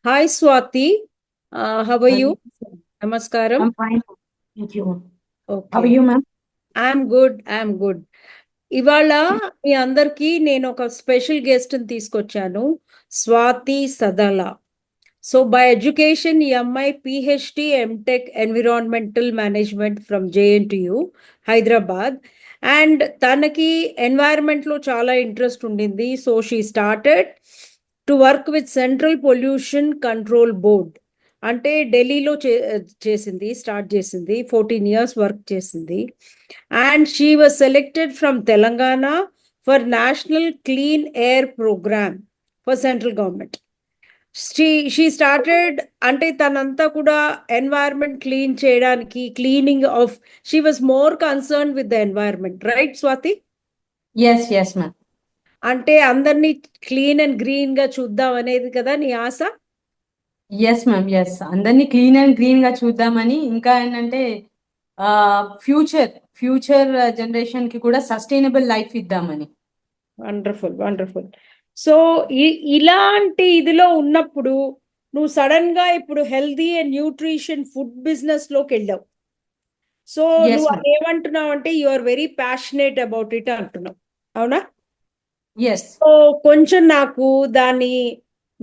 Hi Swati, how are you? Namaskaram. I'm fine. Thank you. How are Okay, you, ma'am? I'm good. ఇవాళ మీ అందరికీ నేను ఒక special గెస్ట్ని తీసుకొచ్చాను, Swathi Sadala. So by education ఈ అమ్మాయి PhD MTech environmental management from JNTU Hyderabad. And తనకి ఎన్వైరన్మెంట్లో చాలా ఇంట్రెస్ట్ ఉండింది. So she started to work with central pollution control board. అంటే ఢిల్లీలో స్టార్ట్ చేసింది. 14 years వర్క్ చేసింది. And she was selected from Telangana for national clean air programme for central government. She started అంటే తనంతా కూడా ఎన్వైరన్మెంట్ క్లీన్ చేయడానికి, cleaning of, she was more concern with the environment, right Swathi? Yes, ma'am. అంటే అందరినీ clean and green గా చూద్దాం అనేది కదా నీ ఆశ? Yes, ma'am. Yes. అందరినీ క్లీన్ అండ్ గ్రీన్ గా చూద్దామని, ఇంకా ఏంటంటే ఫ్యూచర్ జనరేషన్ కి కూడా సస్టైనబుల్ లైఫ్ ఇద్దామని. Wonderful, wonderful. సో ఇలాంటి ఇదిలో ఉన్నప్పుడు నువ్వు సడన్ గా ఇప్పుడు healthy and nutrition food business లోకి వెళ్ళావు. సో ఎస్ నువ్వు మ్యామ్. ఏమంటున్నావు అంటే you are very passionate about it అంటున్నావు, అవునా? ఎస్. సో కొంచెం నాకు దాని,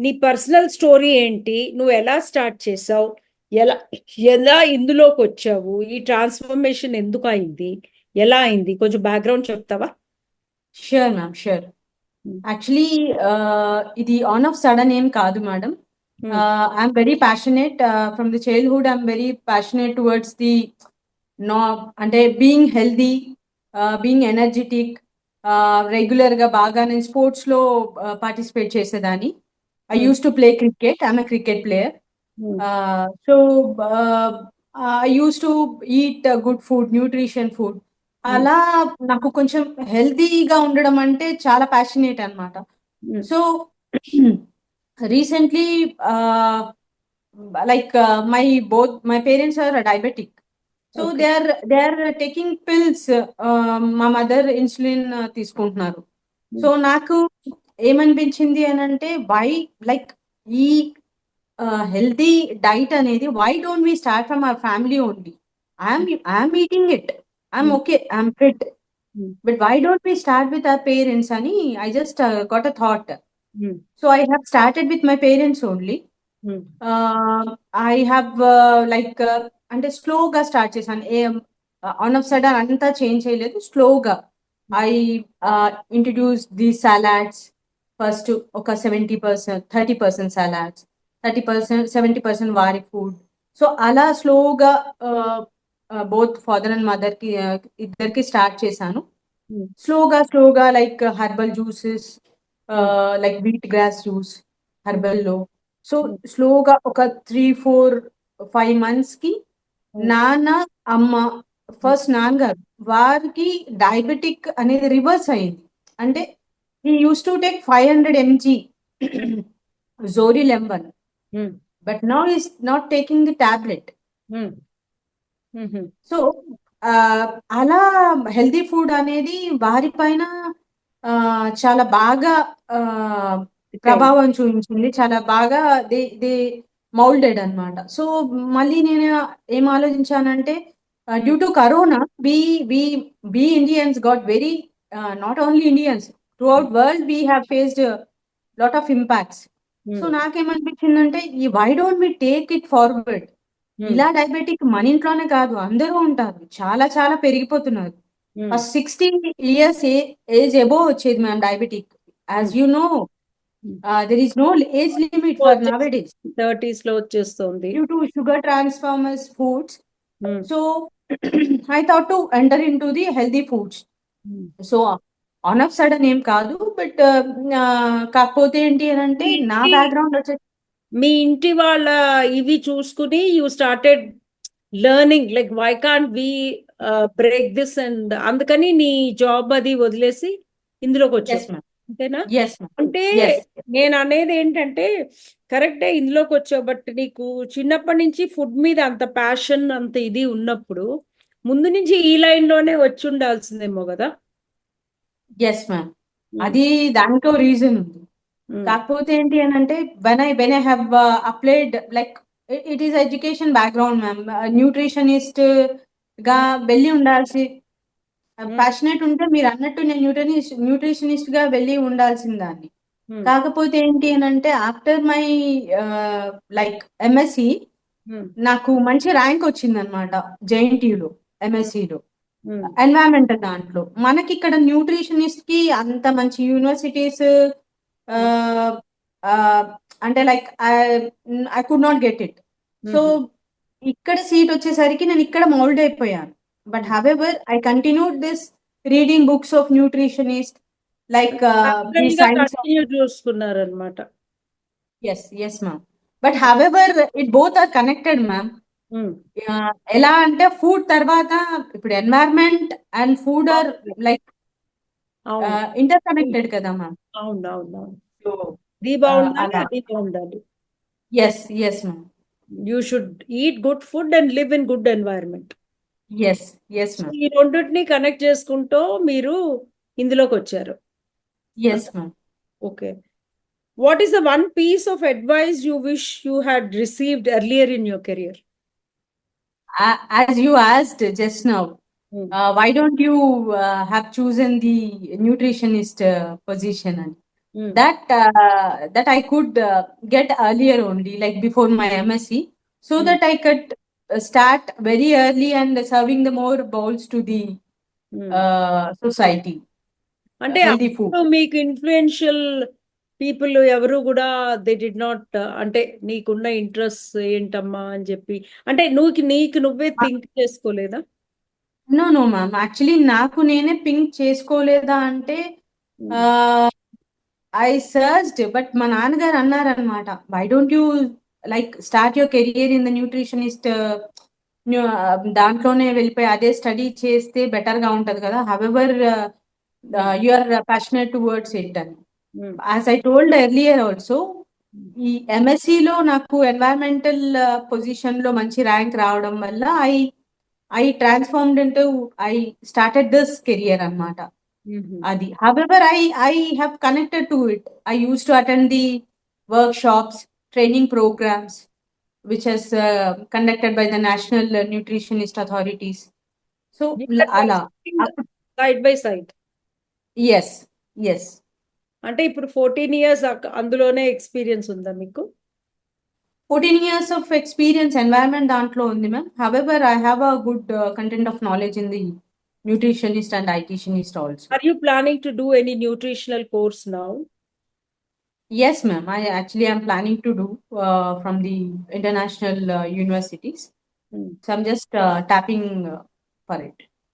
నీ పర్సనల్ స్టోరీ ఏంటి, నువ్వు ఎలా స్టార్ట్ చేసావు, ఎలా ఎలా ఇందులోకి వచ్చావు, ఈ ట్రాన్స్ఫర్మేషన్ ఎందుకు అయింది, ఎలా అయింది, కొంచెం బ్యాక్గ్రౌండ్ చెప్తావా? Sure ma'am, sure. యాక్చువల్లీ ఇది ఆన్ ఆఫ్ సడన్ ఏం కాదు madam. I'm very passionate from the childhood. I'm very passionate towards the no అంటే being healthy, being energetic. Regular గా బాగా నేను స్పోర్ట్స్ లో పార్టిసిపేట్ చేసేదాన్ని. I use to play cricket. I'm a cricket player. So I use to eat good food, nutrition food. అలా నాకు కొంచెం హెల్తీగా ఉండడం అంటే చాలా ప్యాషనేట్ అన్నమాట. So recently like my parents are diabetic, so okay. they are taking pills. మా mother insulin తీసుకుంటున్నారు. సో నాకు ఏమనిపించింది అని అంటే, వై లైక్ ఈ హెల్తీ డైట్ అనేది why don't we start from our family only. I'm eating it, I'm okay, I'm fit, but why don't we start with our parents అని I just got a thought. So I have started with my parents only. I have like అంటే స్లోగా start చేశాను. On of sudden అంతా change చేయలేదు, స్లోగా. I introduce the salads. First ఒక 70%, 30% salads, 30%, 70% వారి food. So అలా స్లోగా బోత్ ఫాదర్ అండ్ మదర్ కి ఇద్దరికి స్టార్ట్ చేశాను. స్లోగా like herbal juices, like wheat grass juice హెర్బల్లో. సో స్లోగా ఒక 3, 4, 5 months కి నాన్న, అమ్మ, ఫస్ట్ నాన్నగారు వారికి డయాబెటిక్ అనేది రివర్స్ అయింది. అంటే he used to take 500 mg Zorilemban, but now he's not taking the tablet. So అలా హెల్దీ ఫుడ్ అనేది వారి పైన చాలా బాగా ప్రభావం చూపించింది. చాలా బాగా దే దే మౌల్డెడ్ అన్నమాట. సో మళ్ళీ నేను ఏం ఆలోచించానంటే, due to corona we Indians got very, not only Indians, throughout world we have faced lot of impacts. So నాకేమనిపించిందంటే, ఈ why don't we take it forward. ఇలా డయాబెటిక్ మన ఇంట్లోనే కాదు, అందరూ ఉంటారు, చాలా చాలా పెరిగిపోతున్నారు. ఫస్ట్ 60 years ఏజ్ అబోవ్ వచ్చేది ma'am diabetic. As you know, there is no age limit for nowadays 30s లో వచ్చేస్తుంది. Due to sugar transformers foods. So I thought to enter into the healthy foods. So on of sudden ఏం కాదు, but కాకపోతే ఏంటి అని అంటే, నా background వచ్చేసి మీ ఇంటి వాళ్ళ ఇవి చూసుకుని you started learning like why can't we break this, and అందుకని నీ జాబ్ అది వదిలేసి ఇందులోకి వచ్చావు, ఎస్ మ్యామ్. అంతేనా? Yes ma'am. అంటే ఎస్. నేను అనేది ఏంటంటే, కరెక్టే ఇందులోకి వచ్చావు, బట్ నీకు చిన్నప్పటి నుంచి ఫుడ్ మీద అంత ప్యాషన్, అంత ఇది ఉన్నప్పుడు ముందు నుంచి ఈ లైన్ లోనే వచ్చి ఉండాల్సిందేమో కదా. Yes ma'am. అది దానికో రీజన్ ఉంది. Hmm. కాకపోతే ఏంటి అని అంటే when I have applied like it is education background ma'am, nutritionist గా వెళ్ళి ఉండాల్సి, Hmm. ప్యాషనెట్ ఉంటే మీరు అన్నట్టు నేను న్యూట్రిషనిస్ట్ గా వెళ్ళి ఉండాల్సిన దాన్ని. Hmm. కాకపోతే ఏంటి అని అంటే after my like MSc Hmm. నాకు మంచి ర్యాంక్ వచ్చిందనమాట జేఎన్టీయులో, ఎంఎస్సిలో Hmm. ఎన్వైరన్మెంటల్ దాంట్లో. మనకి ఇక్కడ న్యూట్రిషనిస్ట్ కి అంత మంచి యూనివర్సిటీస్ అంటే like I could not get it. So Hmm. ఇక్కడ సీట్ వచ్చేసరికి నేను ఇక్కడ మౌల్డ్ అయిపోయాను. But however I continued this reading books of nutritionist like the parallel గా సైన్స్ ఆఫ్, కంటిన్యూ చూసుకున్నారనమాట. Yes ma'am. But however it both are connected ma'am. Hmm. ఎలా అంటే food తర్వాత ఇప్పుడు environment and food are like అవును ఇంటర్ కనెక్టెడ్ కదా మ్యామ్. అవును అవును అవును. సో ఇది బాగుండాలి, అలా. అది బాగుండాలి. Yes ma'am. You should eat good food and live in good environment. Yes so ma'am. ఈ రెండింటిని కనెక్ట్ చేసుకుంటూ మీరు ఇందులోకి వచ్చారు. ఎస్ మ్యామ్. Okay. What is the one piece of advice you wish you had received earlier in your career? As you asked just now, why don't you have chosen the nutritionist position? And that I could get earlier only, like before my MSc, so that I could start very early and serving the more bowls to the society, అంటే healthy food. అప్పుడు మీకు influential people ఎవరు కూడా they did not, అంటే నీకున్న interest ఏంటమ్మా అని చెప్పి, అంటే నీకు నువ్వే థింక్ చేసుకోలేదా? నో మ్యామ్, యాక్చువల్లీ నాకు నేనే పింక్ చేసుకోలేదా అంటే ఐ సర్చ్డ్, బట్ మా నాన్నగారు అన్నారనమాట, why don't you like start your career in the nutritionist, దాంట్లోనే వెళ్ళిపోయి అదే స్టడీ చేస్తే బెటర్ గా ఉంటది కదా, however you are passionate towards it అని. As I told earlier also, ఈ MSc లో నాకు ఎన్వైరన్మెంటల్ పొజిషన్ లో మంచి ర్యాంక్ రావడం వల్ల I transformed into, I started this career అన్నమాట. అది however I have connected to it. I use to attend the workshops, training programmes which is conducted by the National Nutritionist Authorities. So అలా side by side. Yes. అంటే ఇప్పుడు 14 years అందులోనే experience ఉందా మీకు? 14 years of experience environment దాంట్లో ఉంది ma'am. However I have a good content of knowledge in the nutritionist and dietitianist also. Are you planning to do any nutritional course now? Yes ma'am, I actually am planning to do from the international universities. So I'm just tapping for it.